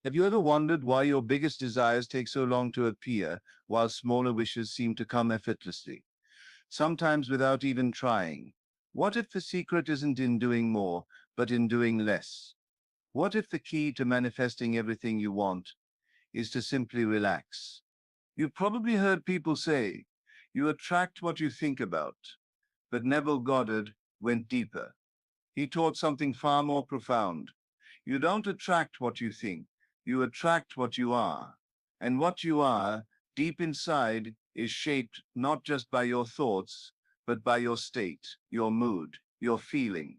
Have you ever wondered why your biggest desires take so long to appear, while smaller wishes seem to come effortlessly, sometimes without even trying? What if the secret isn't in doing more, but in doing less? What if the key to manifesting everything you want is to simply relax? You've probably heard people say, you attract what you think about. But Neville Goddard went deeper. He taught something far more profound. You don't attract what you think, you attract what you are. And what you are, deep inside, is shaped not just by your thoughts, but by your state, your mood, your feeling,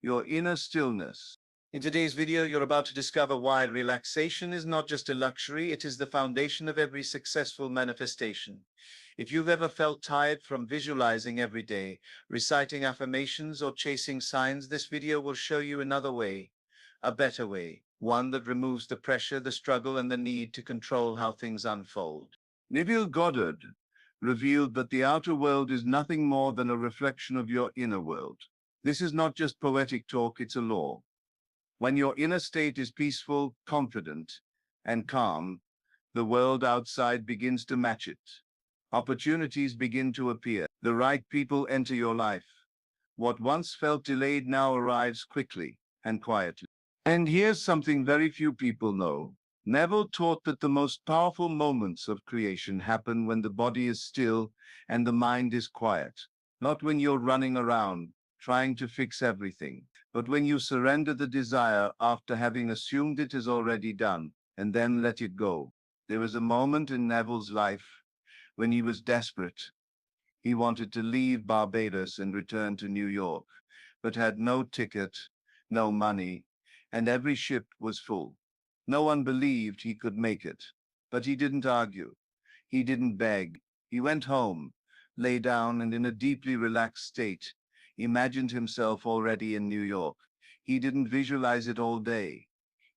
your inner stillness. In today's video, you're about to discover why relaxation is not just a luxury, it is the foundation of every successful manifestation. If you've ever felt tired from visualizing every day, reciting affirmations, or chasing signs, this video will show you another way, a better way, one that removes the pressure, the struggle, and the need to control how things unfold. Neville Goddard revealed that the outer world is nothing more than a reflection of your inner world. This is not just poetic talk, it's a law. When your inner state is peaceful, confident, and calm, the world outside begins to match it. Opportunities begin to appear. The right people enter your life. What once felt delayed now arrives quickly and quietly. And here's something very few people know. Neville taught that the most powerful moments of creation happen when the body is still and the mind is quiet. Not when you're running around, trying to fix everything, but when you surrender the desire after having assumed it is already done, and then let it go. There was a moment in Neville's life when he was desperate. He wanted to leave Barbados and return to New York, but had no ticket, no money, and every ship was full. No one believed he could make it, but he didn't argue. He didn't beg. He went home, lay down, and in a deeply relaxed state, imagined himself already in New York. He didn't visualize it all day.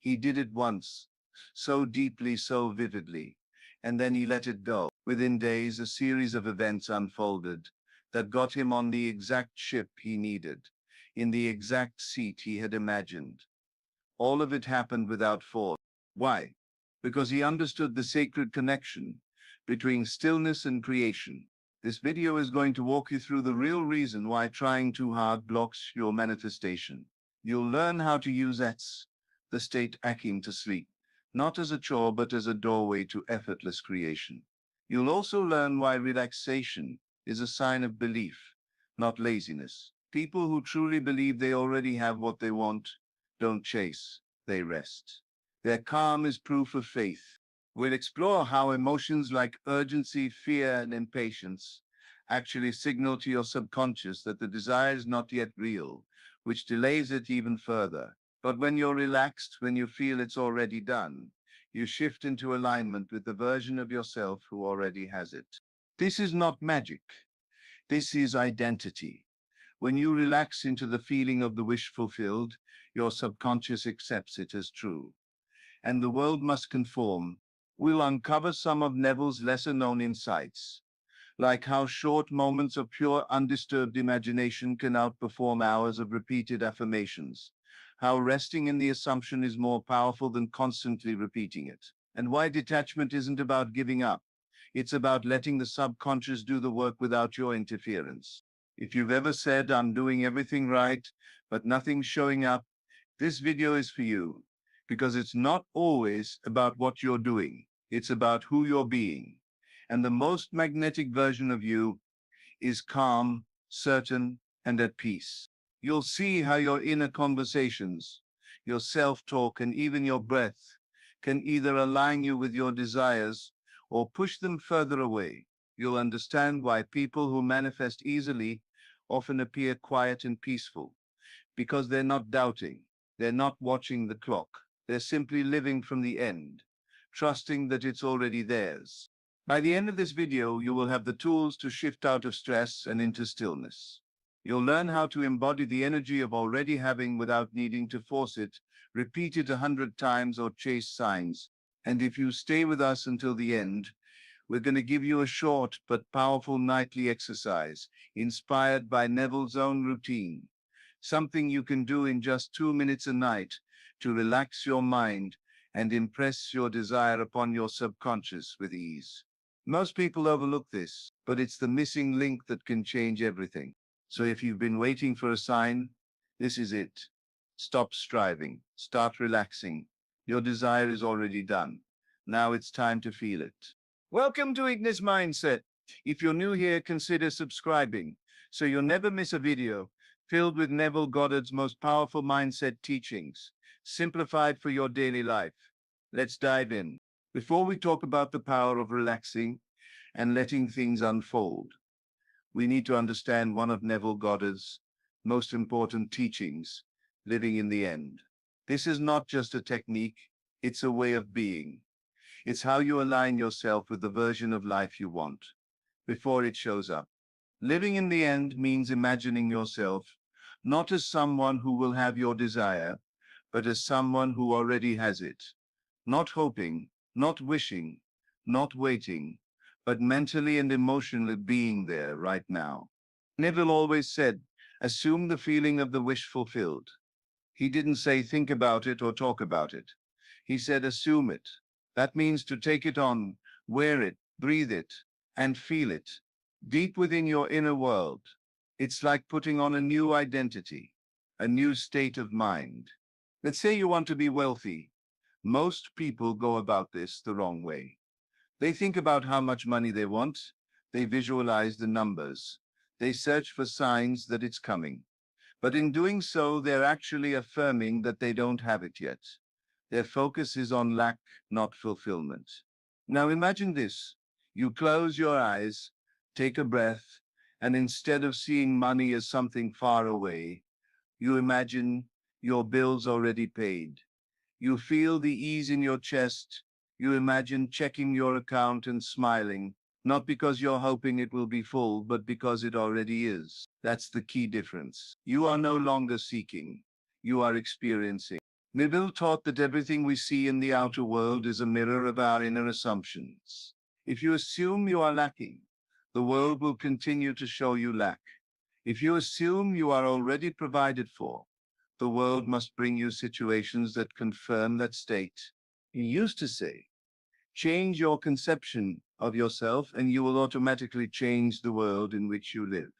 He did it once, so deeply, so vividly, and then he let it go. Within days, a series of events unfolded that got him on the exact ship he needed, in the exact seat he had imagined. All of it happened without force. Why? Because he understood the sacred connection between stillness and creation. This video is going to walk you through the real reason why trying too hard blocks your manifestation. You'll learn how to use the State Akin to sleep, not as a chore, but as a doorway to effortless creation. You'll also learn why relaxation is a sign of belief, not laziness. People who truly believe they already have what they want don't chase, they rest. Their calm is proof of faith. We'll explore how emotions like urgency, fear, and impatience actually signal to your subconscious that the desire is not yet real, which delays it even further. But when you're relaxed, when you feel it's already done, you shift into alignment with the version of yourself who already has it. This is not magic. This is identity. When you relax into the feeling of the wish fulfilled, your subconscious accepts it as true. And the world must conform. We'll uncover some of Neville's lesser-known insights, like how short moments of pure, undisturbed imagination can outperform hours of repeated affirmations, how resting in the assumption is more powerful than constantly repeating it, and why detachment isn't about giving up. It's about letting the subconscious do the work without your interference. If you've ever said, I'm doing everything right, but nothing's showing up, this video is for you, because it's not always about what you're doing. It's about who you're being. And the most magnetic version of you is calm, certain, and at peace. You'll see how your inner conversations, your self-talk, and even your breath can either align you with your desires or push them further away. You'll understand why people who manifest easily often appear quiet and peaceful, because they're not doubting, they're not watching the clock, they're simply living from the end, trusting that it's already theirs. By the end of this video, you will have the tools to shift out of stress and into stillness. You'll learn how to embody the energy of already having without needing to force it, repeat it 100 times, or chase signs. And if you stay with us until the end, we're going to give you a short but powerful nightly exercise inspired by Neville's own routine. Something you can do in just 2 minutes a night to relax your mind and impress your desire upon your subconscious with ease. Most people overlook this, but it's the missing link that can change everything. So if you've been waiting for a sign, this is it. Stop striving. Start relaxing. Your desire is already done. Now it's time to feel it. Welcome to Ignis Mindset. If you're new here, consider subscribing so you'll never miss a video filled with Neville Goddard's most powerful mindset teachings, simplified for your daily life. Let's dive in. Before we talk about the power of relaxing and letting things unfold, we need to understand one of Neville Goddard's most important teachings, living in the end. This is not just a technique, it's a way of being. It's how you align yourself with the version of life you want before it shows up. Living in the end means imagining yourself not as someone who will have your desire, but as someone who already has it. Not hoping, not wishing, not waiting, but mentally and emotionally being there right now. Neville always said, assume the feeling of the wish fulfilled. He didn't say think about it or talk about it. He said assume it. That means to take it on, wear it, breathe it, and feel it, deep within your inner world. It's like putting on a new identity, a new state of mind. Let's say you want to be wealthy. Most people go about this the wrong way. They think about how much money they want. They visualize the numbers. They search for signs that it's coming. But in doing so, they're actually affirming that they don't have it yet. Their focus is on lack, not fulfillment. Now imagine this. You close your eyes, take a breath, and instead of seeing money as something far away, you imagine your bills already paid. You feel the ease in your chest. You imagine checking your account and smiling, not because you're hoping it will be full, but because it already is. That's the key difference. You are no longer seeking. You are experiencing. Neville taught that everything we see in the outer world is a mirror of our inner assumptions. If you assume you are lacking, the world will continue to show you lack. If you assume you are already provided for, the world must bring you situations that confirm that state. He used to say, change your conception of yourself and you will automatically change the world in which you live.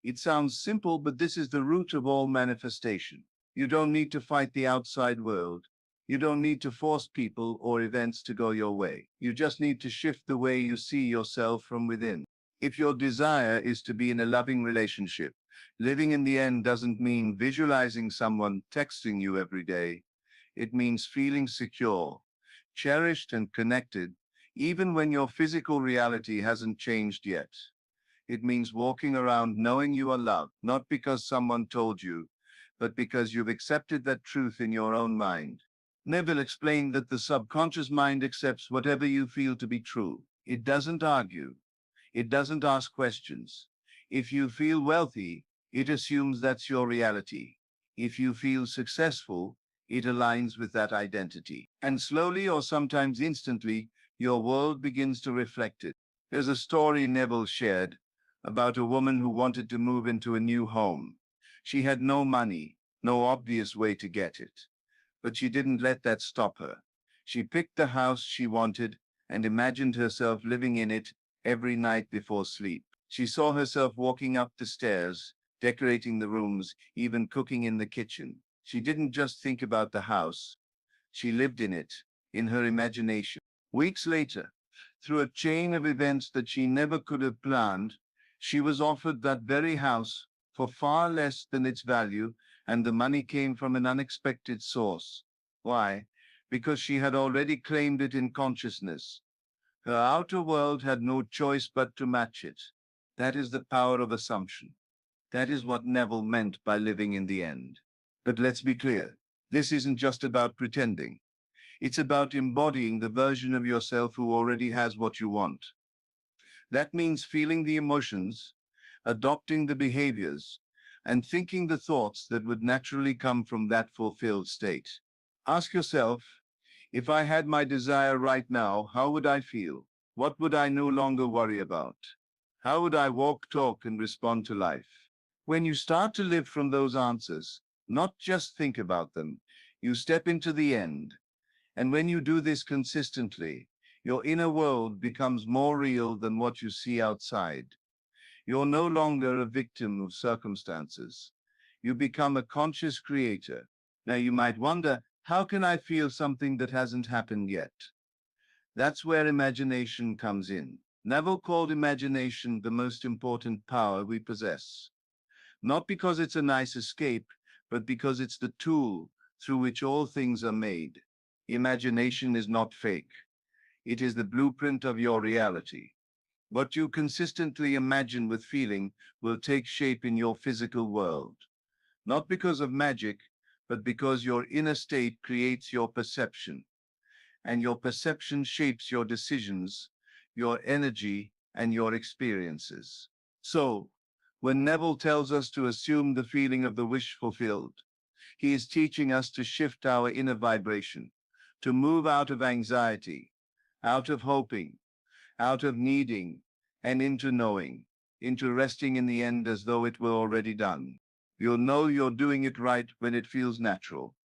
It sounds simple, but this is the root of all manifestation. You don't need to fight the outside world. You don't need to force people or events to go your way. You just need to shift the way you see yourself from within. If your desire is to be in a loving relationship, living in the end doesn't mean visualizing someone texting you every day. It means feeling secure, cherished, and connected, even when your physical reality hasn't changed yet. It means walking around knowing you are loved, not because someone told you, but because you've accepted that truth in your own mind. Neville explained that the subconscious mind accepts whatever you feel to be true. It doesn't argue. It doesn't ask questions. If you feel wealthy, it assumes that's your reality. If you feel successful, it aligns with that identity. And slowly, or sometimes instantly, your world begins to reflect it. There's a story Neville shared about a woman who wanted to move into a new home. She had no money, no obvious way to get it. But she didn't let that stop her. She picked the house she wanted and imagined herself living in it every night before sleep. She saw herself walking up the stairs, decorating the rooms, even cooking in the kitchen. She didn't just think about the house. She lived in it, in her imagination. Weeks later, through a chain of events that she never could have planned, she was offered that very house for far less than its value, and the money came from an unexpected source. Why? Because she had already claimed it in consciousness. Her outer world had no choice but to match it. That is the power of assumption. That is what Neville meant by living in the end. But let's be clear, this isn't just about pretending. It's about embodying the version of yourself who already has what you want. That means feeling the emotions, adopting the behaviors, and thinking the thoughts that would naturally come from that fulfilled state. Ask yourself, if I had my desire right now, how would I feel? What would I no longer worry about? How would I walk, talk, and respond to life? When you start to live from those answers, not just think about them, you step into the end, And when you do this consistently, your inner world becomes more real than what you see outside. You're no longer a victim of circumstances. You become a conscious creator. Now you might wonder, how can I feel something that hasn't happened yet? That's where imagination comes in. Neville called imagination the most important power we possess. Not because it's a nice escape, but because it's the tool through which all things are made. Imagination is not fake. It is the blueprint of your reality. What you consistently imagine with feeling will take shape in your physical world. Not because of magic, but because your inner state creates your perception, and your perception shapes your decisions, your energy, and your experiences. So, when Neville tells us to assume the feeling of the wish fulfilled, he is teaching us to shift our inner vibration, to move out of anxiety, out of hoping, out of needing, and into knowing, into resting in the end as though it were already done. You'll know you're doing it right when it feels natural,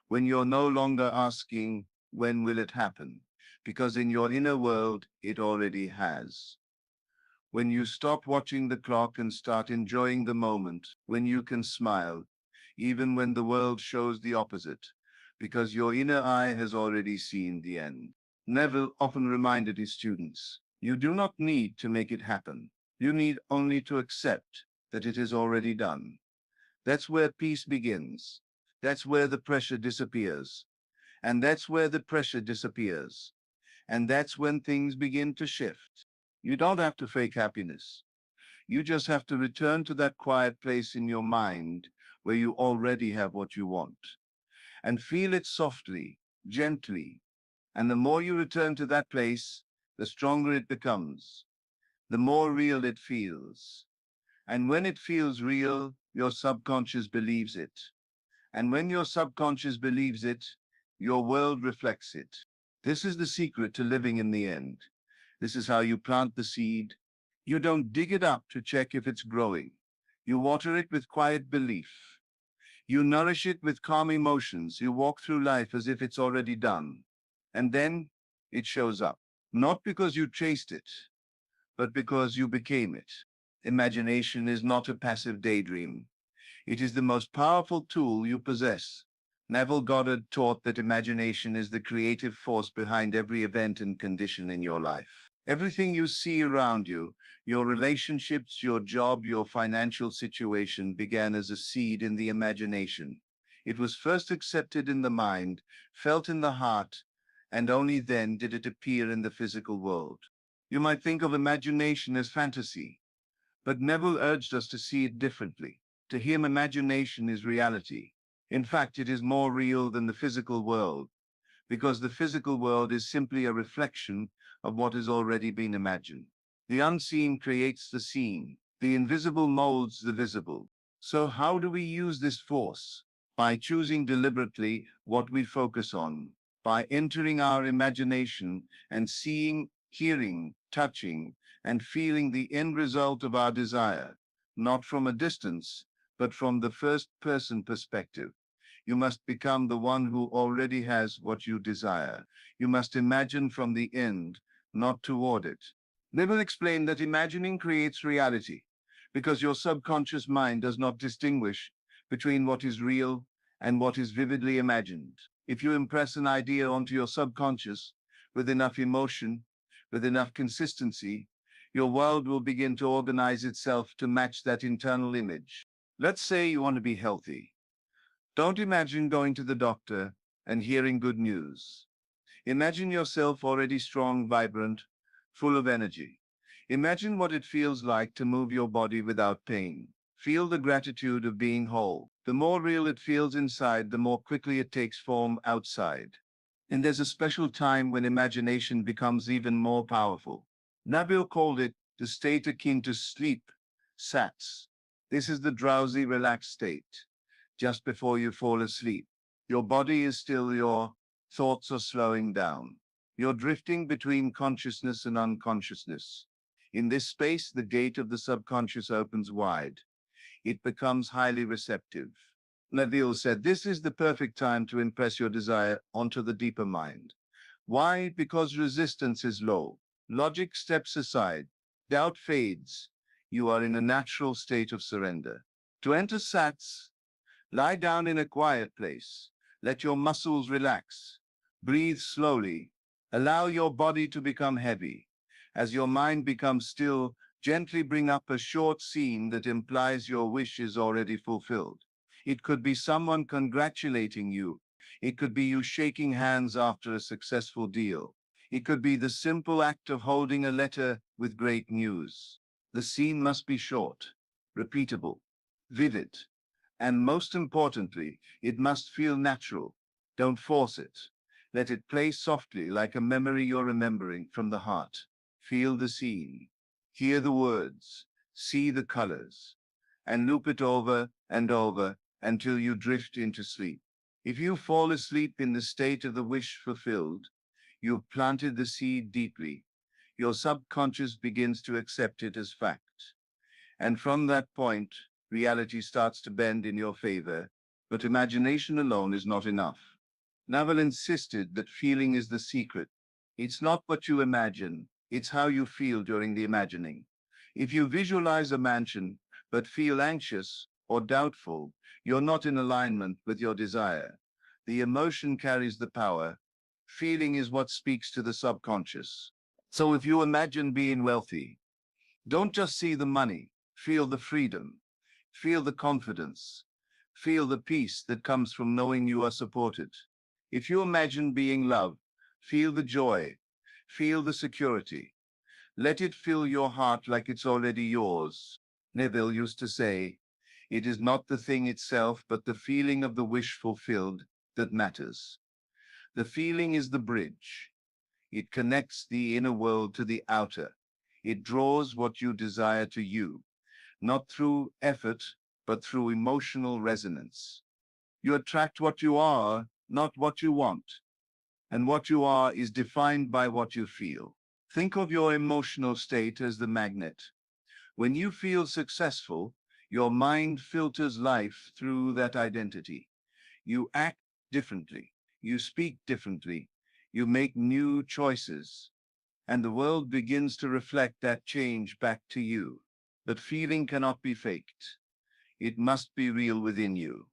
when you're no longer asking, when will it happen? Because in your inner world, it already has. When you stop watching the clock and start enjoying the moment, when you can smile, even when the world shows the opposite, because your inner eye has already seen the end. Neville often reminded his students, you do not need to make it happen. You need only to accept that it is already done. That's where peace begins. That's where the pressure disappears. And that's where the pressure disappears. And that's when things begin to shift. You don't have to fake happiness. You just have to return to that quiet place in your mind where you already have what you want. And feel it softly, gently. And the more you return to that place, the stronger it becomes, the more real it feels. And when it feels real, your subconscious believes it. And when your subconscious believes it, your world reflects it. This is the secret to living in the end. This is how you plant the seed. You don't dig it up to check if it's growing. You water it with quiet belief. You nourish it with calm emotions. You walk through life as if it's already done. And then it shows up. Not because you chased it, but because you became it. Imagination is not a passive daydream. It is the most powerful tool you possess. Neville Goddard taught that imagination is the creative force behind every event and condition in your life. Everything you see around you, your relationships, your job, your financial situation began as a seed in the imagination. It was first accepted in the mind, felt in the heart, and only then did it appear in the physical world. You might think of imagination as fantasy, but Neville urged us to see it differently. To him, imagination is reality. In fact, it is more real than the physical world, because the physical world is simply a reflection of what has already been imagined. The unseen creates the seen. The invisible molds the visible. So how do we use this force? By choosing deliberately what we focus on, by entering our imagination and seeing, hearing, touching, and feeling the end result of our desire, not from a distance, but from the first-person perspective. You must become the one who already has what you desire. You must imagine from the end, not toward it. Neville explained that imagining creates reality, because your subconscious mind does not distinguish between what is real and what is vividly imagined. If you impress an idea onto your subconscious with enough emotion, with enough consistency, your world will begin to organize itself to match that internal image. Let's say you want to be healthy. Don't imagine going to the doctor and hearing good news. Imagine yourself already strong, vibrant, full of energy. Imagine what it feels like to move your body without pain. Feel the gratitude of being whole. The more real it feels inside, the more quickly it takes form outside. And there's a special time when imagination becomes even more powerful. Nabil called it the state akin to sleep, SATS. This is the drowsy, relaxed state, just before you fall asleep. Your body is still, your thoughts are slowing down. You're drifting between consciousness and unconsciousness. In this space, the gate of the subconscious opens wide. It becomes highly receptive. Neville said, this is the perfect time to impress your desire onto the deeper mind. Why? Because resistance is low. Logic steps aside. Doubt fades. You are in a natural state of surrender. To enter Sats, lie down in a quiet place. Let your muscles relax. Breathe slowly. Allow your body to become heavy. As your mind becomes still, gently bring up a short scene that implies your wish is already fulfilled. It could be someone congratulating you. It could be you shaking hands after a successful deal. It could be the simple act of holding a letter with great news. The scene must be short, repeatable, vivid, and most importantly, it must feel natural. Don't force it. Let it play softly like a memory you're remembering from the heart. Feel the scene, hear the words, see the colors, and loop it over and over until you drift into sleep. If you fall asleep in the state of the wish fulfilled, you've planted the seed deeply. Your subconscious begins to accept it as fact. And from that point, reality starts to bend in your favor. But imagination alone is not enough. Neville insisted that feeling is the secret. It's not what you imagine, it's how you feel during the imagining. If you visualize a mansion but feel anxious or doubtful, you're not in alignment with your desire. The emotion carries the power. Feeling is what speaks to the subconscious. So if you imagine being wealthy, don't just see the money, feel the freedom, feel the confidence, feel the peace that comes from knowing you are supported. If you imagine being loved, feel the joy, feel the security. Let it fill your heart like it's already yours. Neville used to say, it is not the thing itself, but the feeling of the wish fulfilled that matters. The feeling is the bridge. It connects the inner world to the outer. It draws what you desire to you, not through effort, but through emotional resonance. You attract what you are, not what you want. And what you are is defined by what you feel. Think of your emotional state as the magnet. When you feel successful, your mind filters life through that identity. You act differently. You speak differently. You make new choices. And the world begins to reflect that change back to you. That feeling cannot be faked. It must be real within you.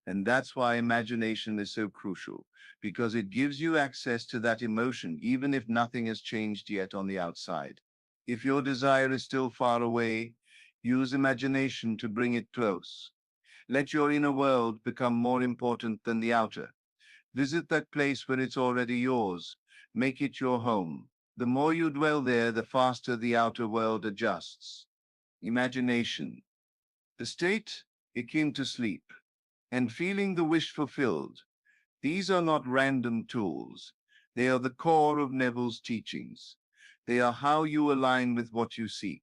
And that's why imagination is so crucial, because it gives you access to that emotion, even if nothing has changed yet on the outside. If your desire is still far away, use imagination to bring it close. Let your inner world become more important than the outer. Visit that place where it's already yours. Make it your home. The more you dwell there, the faster the outer world adjusts. Imagination. The state akin to sleep, and feeling the wish fulfilled. These are not random tools. They are the core of Neville's teachings. They are how you align with what you seek,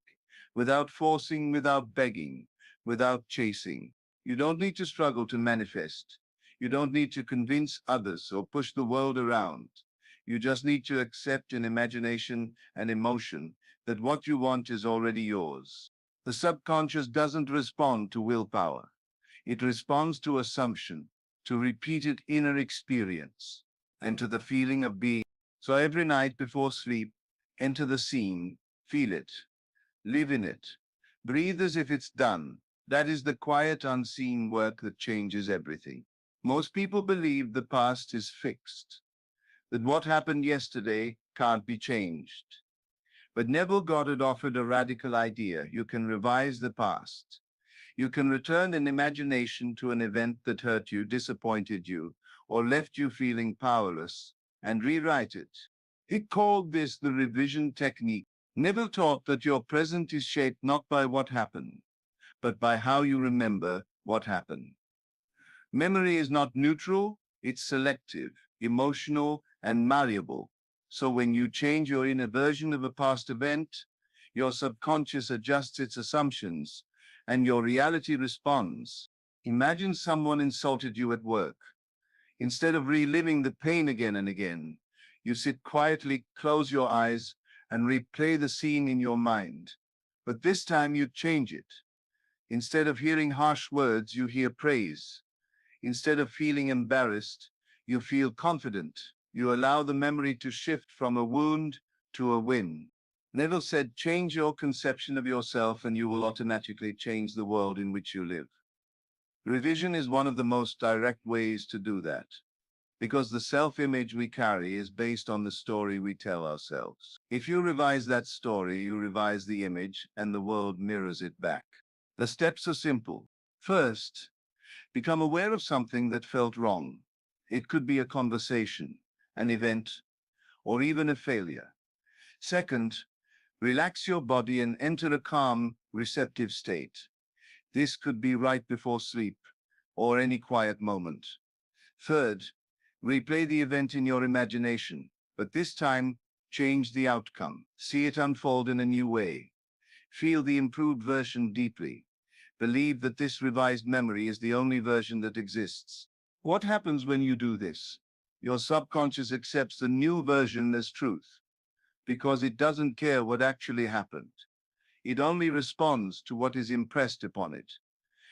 without forcing, without begging, without chasing. You don't need to struggle to manifest. You don't need to convince others or push the world around. You just need to accept in imagination and emotion that what you want is already yours. The subconscious doesn't respond to willpower. It responds to assumption, to repeated inner experience, and to the feeling of being. So every night before sleep, enter the scene, feel it, live in it, breathe as if it's done. That is the quiet, unseen work that changes everything. Most people believe the past is fixed, that what happened yesterday can't be changed. But Neville Goddard offered a radical idea. You can revise the past. You can return in imagination to an event that hurt you, disappointed you, or left you feeling powerless, and rewrite it. He called this the revision technique. Neville taught that your present is shaped not by what happened, but by how you remember what happened. Memory is not neutral, it's selective, emotional, and malleable. So when you change your inner version of a past event, your subconscious adjusts its assumptions, and your reality responds. Imagine someone insulted you at work. Instead of reliving the pain again and again, you sit quietly, close your eyes, and replay the scene in your mind. But this time you change it. Instead of hearing harsh words, you hear praise. Instead of feeling embarrassed, you feel confident. You allow the memory to shift from a wound to a win. Neville said, change your conception of yourself and you will automatically change the world in which you live. Revision is one of the most direct ways to do that, because the self-image we carry is based on the story we tell ourselves. If you revise that story, you revise the image, and the world mirrors it back. The steps are simple. First, become aware of something that felt wrong. It could be a conversation, an event, or even a failure. Second, relax your body and enter a calm, receptive state. This could be right before sleep or any quiet moment. Third, replay the event in your imagination, but this time, change the outcome. See it unfold in a new way. Feel the improved version deeply. Believe that this revised memory is the only version that exists. What happens when you do this? Your subconscious accepts the new version as truth, because it doesn't care what actually happened. It only responds to what is impressed upon it.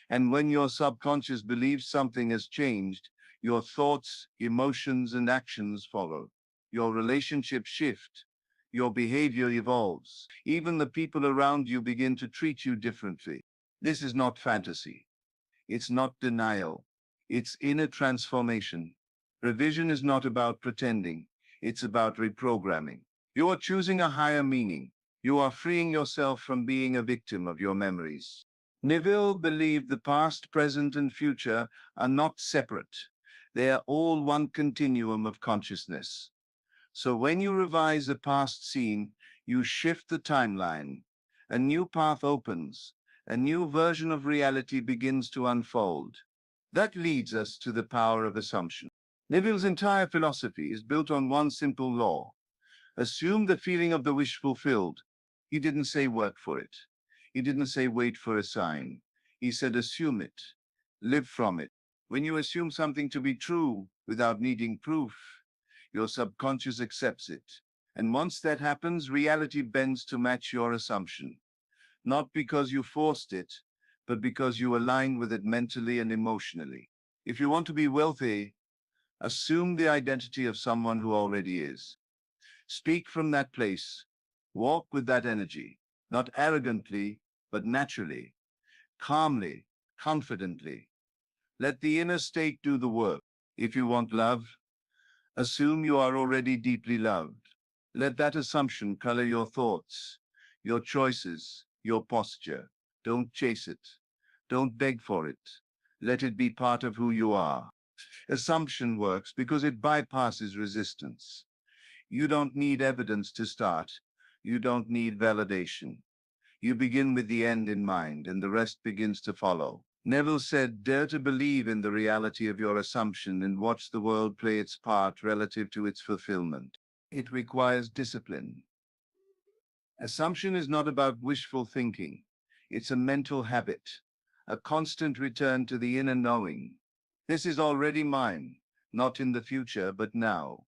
And when your subconscious believes something has changed, your thoughts, emotions, and actions follow. Your relationships shift. Your behavior evolves. Even the people around you begin to treat you differently. This is not fantasy. It's not denial. It's inner transformation. Revision is not about pretending. It's about reprogramming. You are choosing a higher meaning. You are freeing yourself from being a victim of your memories. Neville believed the past, present, and future are not separate. They are all one continuum of consciousness. So when you revise a past scene, you shift the timeline. A new path opens. A new version of reality begins to unfold. That leads us to the power of assumption. Neville's entire philosophy is built on one simple law. Assume the feeling of the wish fulfilled. He didn't say work for it. He didn't say wait for a sign. He said assume it. Live from it. When you assume something to be true without needing proof, your subconscious accepts it. And once that happens, reality bends to match your assumption. Not because you forced it, but because you align with it mentally and emotionally. If you want to be wealthy, assume the identity of someone who already is. Speak from that place. Walk with that energy, not arrogantly, but naturally, calmly, confidently. Let the inner state do the work. If you want love, assume you are already deeply loved. Let that assumption color your thoughts, your choices, your posture. Don't chase it. Don't beg for it. Let it be part of who you are. Assumption works because it bypasses resistance. You don't need evidence to start. You don't need validation. You begin with the end in mind, and the rest begins to follow. Neville said, dare to believe in the reality of your assumption and watch the world play its part relative to its fulfillment. It requires discipline. Assumption is not about wishful thinking. It's a mental habit, a constant return to the inner knowing. This is already mine, not in the future, but now.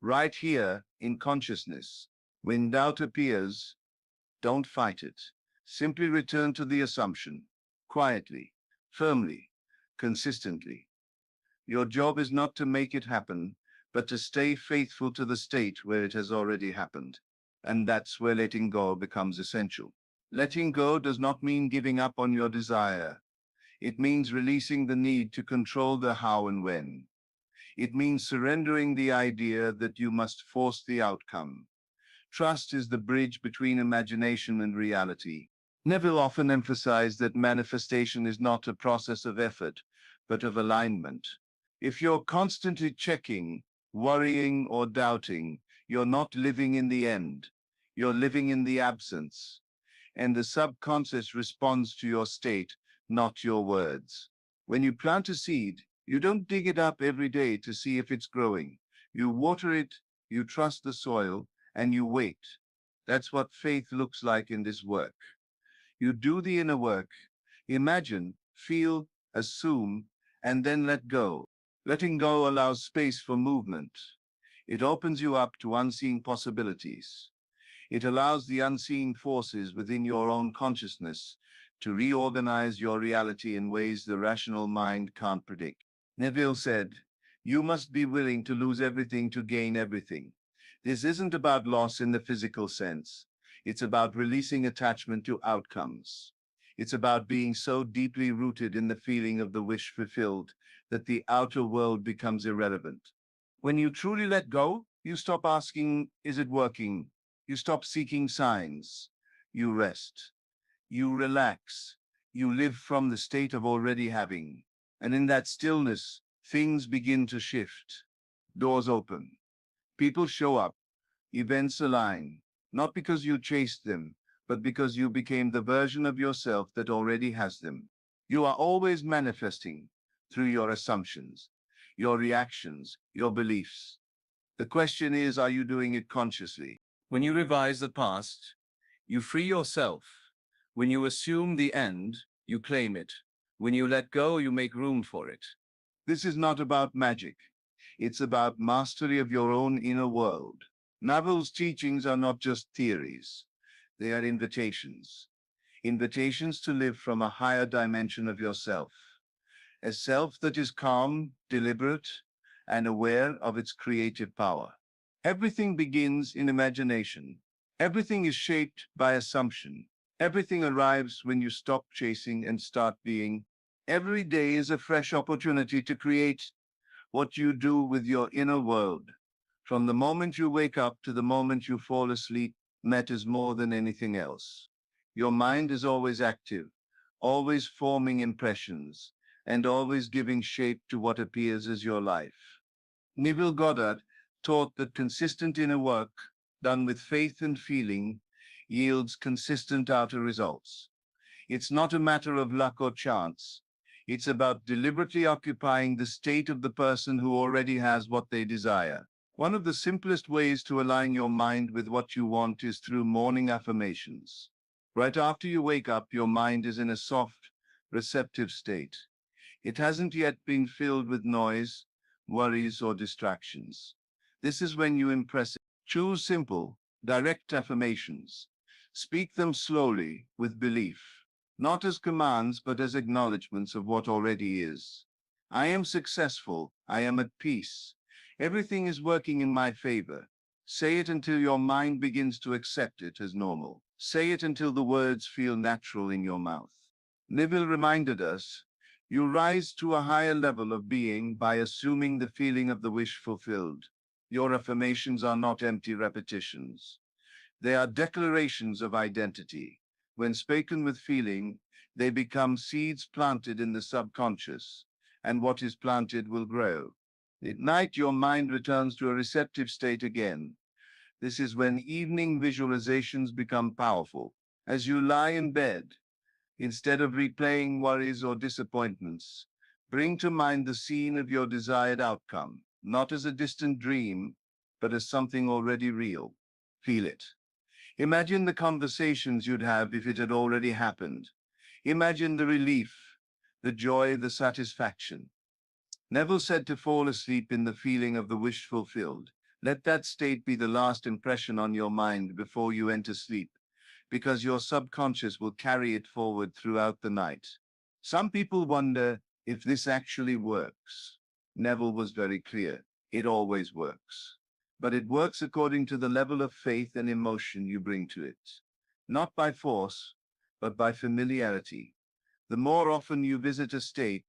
Right here in consciousness. When doubt appears, don't fight it. Simply return to the assumption, quietly, firmly, consistently. Your job is not to make it happen, but to stay faithful to the state where it has already happened. And that's where letting go becomes essential. Letting go does not mean giving up on your desire. It means releasing the need to control the how and when. It means surrendering the idea that you must force the outcome. Trust is the bridge between imagination and reality. Neville often emphasized that manifestation is not a process of effort, but of alignment. If you're constantly checking, worrying, or doubting, you're not living in the end. You're living in the absence. And the subconscious responds to your state, not your words. When you plant a seed, you don't dig it up every day to see if it's growing. You water it, you trust the soil, and you wait. That's what faith looks like in this work. You do the inner work, imagine, feel, assume, and then let go. Letting go allows space for movement. It opens you up to unseen possibilities. It allows the unseen forces within your own consciousness to reorganize your reality in ways the rational mind can't predict. Neville said, "You must be willing to lose everything to gain everything." This isn't about loss in the physical sense. It's about releasing attachment to outcomes. It's about being so deeply rooted in the feeling of the wish fulfilled that the outer world becomes irrelevant. When you truly let go, you stop asking, "Is it working?" You stop seeking signs. You rest. You relax. You live from the state of already having. And in that stillness, things begin to shift. Doors open. People show up. Events align. Not because you chased them, but because you became the version of yourself that already has them. You are always manifesting through your assumptions, your reactions, your beliefs. The question is, are you doing it consciously? When you revise the past, you free yourself. When you assume the end, you claim it. When you let go, you make room for it. This is not about magic. It's about mastery of your own inner world. Neville's teachings are not just theories. They are invitations. Invitations to live from a higher dimension of yourself. A self that is calm, deliberate, and aware of its creative power. Everything begins in imagination. Everything is shaped by assumption. Everything arrives when you stop chasing and start being. Every day is a fresh opportunity to create. What you do with your inner world, from the moment you wake up to the moment you fall asleep, matters more than anything else. Your mind is always active, always forming impressions, and always giving shape to what appears as your life. Neville Goddard taught that consistent inner work, done with faith and feeling, yields consistent outer results. It's not a matter of luck or chance. It's about deliberately occupying the state of the person who already has what they desire. One of the simplest ways to align your mind with what you want is through morning affirmations. Right after you wake up, your mind is in a soft, receptive state. It hasn't yet been filled with noise, worries, or distractions. This is when you impress it. Choose simple, direct affirmations. Speak them slowly, with belief. Not as commands, but as acknowledgments of what already is. I am successful. I am at peace. Everything is working in my favor. Say it until your mind begins to accept it as normal. Say it until the words feel natural in your mouth. Neville reminded us, you rise to a higher level of being by assuming the feeling of the wish fulfilled. Your affirmations are not empty repetitions. They are declarations of identity. When spoken with feeling, they become seeds planted in the subconscious, and what is planted will grow. At night, your mind returns to a receptive state again. This is when evening visualizations become powerful. As you lie in bed, instead of replaying worries or disappointments, bring to mind the scene of your desired outcome, not as a distant dream, but as something already real. Feel it. Imagine the conversations you'd have if it had already happened. Imagine the relief, the joy, the satisfaction. Neville said to fall asleep in the feeling of the wish fulfilled. Let that state be the last impression on your mind before you enter sleep, because your subconscious will carry it forward throughout the night. Some people wonder if this actually works. Neville was very clear. It always works. But it works according to the level of faith and emotion you bring to it. Not by force, but by familiarity. The more often you visit a state,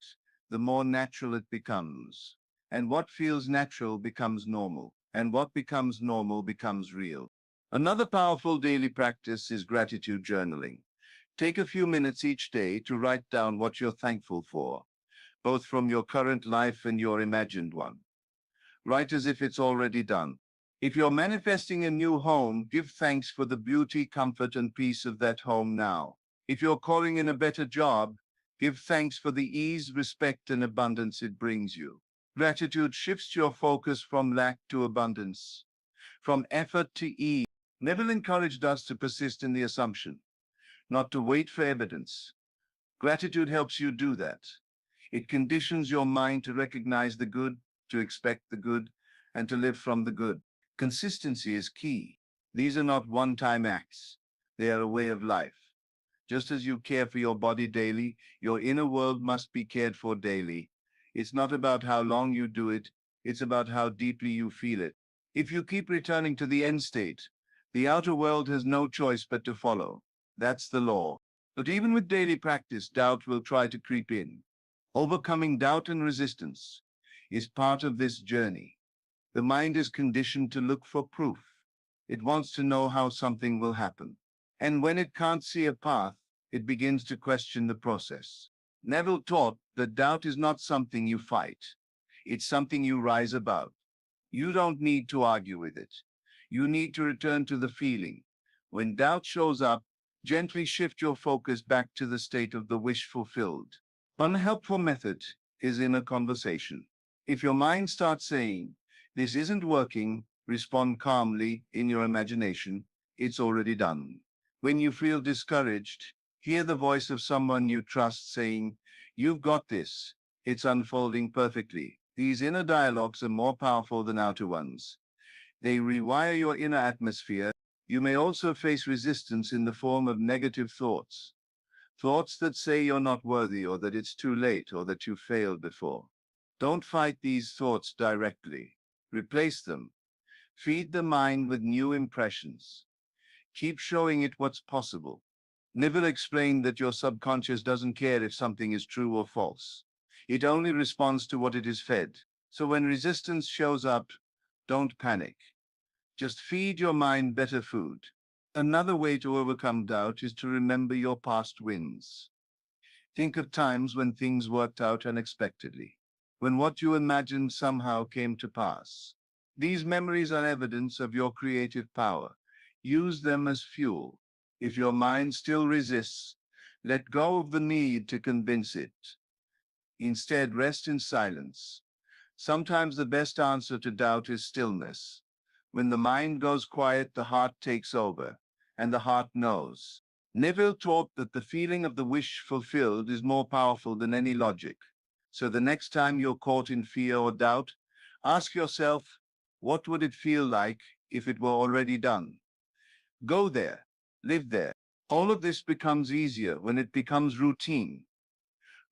the more natural it becomes. And what feels natural becomes normal. And what becomes normal becomes real. Another powerful daily practice is gratitude journaling. Take a few minutes each day to write down what you're thankful for, both from your current life and your imagined one. Write as if it's already done. If you're manifesting a new home, give thanks for the beauty, comfort, and peace of that home now. If you're calling in a better job, give thanks for the ease, respect, and abundance it brings you. Gratitude shifts your focus from lack to abundance, from effort to ease. Neville encouraged us to persist in the assumption, not to wait for evidence. Gratitude helps you do that. It conditions your mind to recognize the good, to expect the good, and to live from the good. Consistency is key. These are not one-time acts. They are a way of life. Just as you care for your body daily, your inner world must be cared for daily. It's not about how long you do it, it's about how deeply you feel it. If you keep returning to the end state, the outer world has no choice but to follow. That's the law. But even with daily practice, doubt will try to creep in. Overcoming doubt and resistance is part of this journey. The mind is conditioned to look for proof. It wants to know how something will happen. And when it can't see a path, it begins to question the process. Neville taught that doubt is not something you fight. It's something you rise above. You don't need to argue with it. You need to return to the feeling. When doubt shows up, gently shift your focus back to the state of the wish fulfilled. One helpful method is inner conversation. If your mind starts saying, "This isn't working," respond calmly in your imagination, "It's already done." When you feel discouraged, hear the voice of someone you trust saying, "You've got this. It's unfolding perfectly." These inner dialogues are more powerful than outer ones. They rewire your inner atmosphere. You may also face resistance in the form of negative thoughts. Thoughts that say you're not worthy, or that it's too late, or that you failed before. Don't fight these thoughts directly. Replace them. Feed the mind with new impressions. Keep showing it what's possible. Neville explained that your subconscious doesn't care if something is true or false. It only responds to what it is fed. So when resistance shows up, don't panic. Just feed your mind better food. Another way to overcome doubt is to remember your past wins. Think of times when things worked out unexpectedly, when what you imagined somehow came to pass. These memories are evidence of your creative power. Use them as fuel. If your mind still resists, let go of the need to convince it. Instead, rest in silence. Sometimes the best answer to doubt is stillness. When the mind goes quiet, the heart takes over, and the heart knows. Neville taught that the feeling of the wish fulfilled is more powerful than any logic. So the next time you're caught in fear or doubt, ask yourself, what would it feel like if it were already done? Go there, live there. All of this becomes easier when it becomes routine.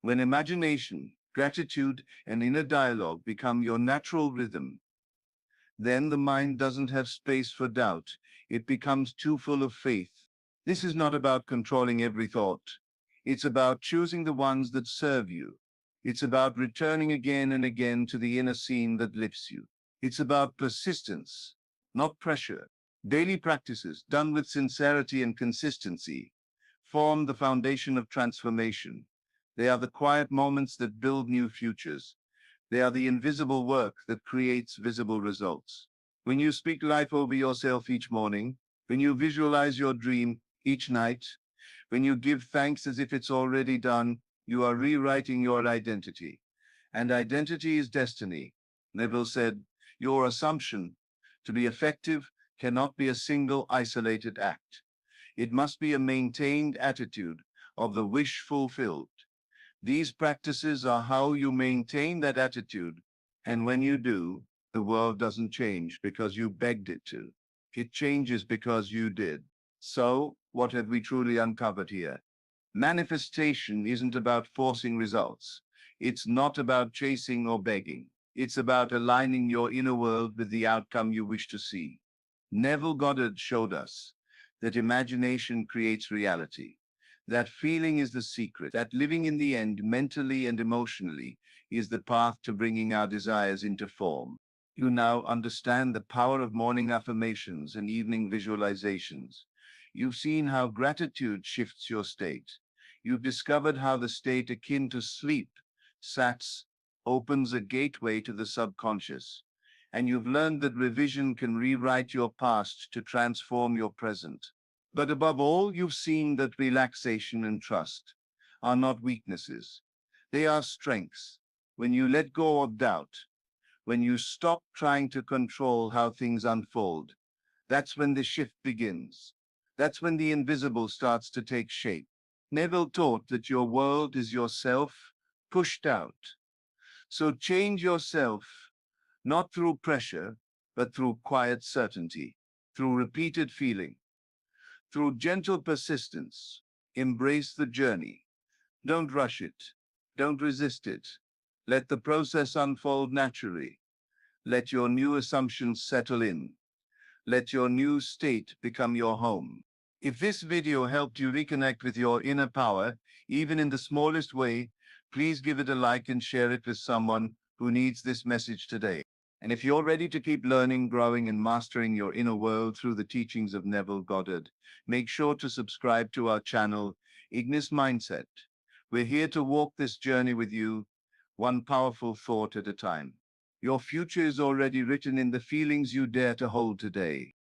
When imagination, gratitude, and inner dialogue become your natural rhythm, then the mind doesn't have space for doubt. It becomes too full of faith. This is not about controlling every thought. It's about choosing the ones that serve you. It's about returning again and again to the inner scene that lifts you. It's about persistence, not pressure. Daily practices done with sincerity and consistency form the foundation of transformation. They are the quiet moments that build new futures. They are the invisible work that creates visible results. When you speak life over yourself each morning, when you visualize your dream each night, when you give thanks as if it's already done, you are rewriting your identity. And identity is destiny. Neville said, your assumption to be effective cannot be a single isolated act. It must be a maintained attitude of the wish fulfilled. These practices are how you maintain that attitude. And when you do, the world doesn't change because you begged it to. It changes because you did. So, what have we truly uncovered here? Manifestation isn't about forcing results. It's not about chasing or begging. It's about aligning your inner world with the outcome you wish to see. Neville Goddard showed us that imagination creates reality. That feeling is the secret. That living in the end, mentally and emotionally, is the path to bringing our desires into form. You now understand the power of morning affirmations and evening visualizations. You've seen how gratitude shifts your state. You've discovered how the state akin to sleep, SATS, opens a gateway to the subconscious. And you've learned that revision can rewrite your past to transform your present. But above all, you've seen that relaxation and trust are not weaknesses. They are strengths. When you let go of doubt, when you stop trying to control how things unfold, that's when the shift begins. That's when the invisible starts to take shape. Neville taught that your world is yourself pushed out. So change yourself, not through pressure, but through quiet certainty, through repeated feeling, through gentle persistence. Embrace the journey. Don't rush it. Don't resist it. Let the process unfold naturally. Let your new assumptions settle in. Let your new state become your home. If this video helped you reconnect with your inner power, even in the smallest way, please give it a like and share it with someone who needs this message today. And if you're ready to keep learning, growing, and mastering your inner world through the teachings of Neville Goddard, make sure to subscribe to our channel, Ignis Mindset. We're here to walk this journey with you, one powerful thought at a time. Your future is already written in the feelings you dare to hold today.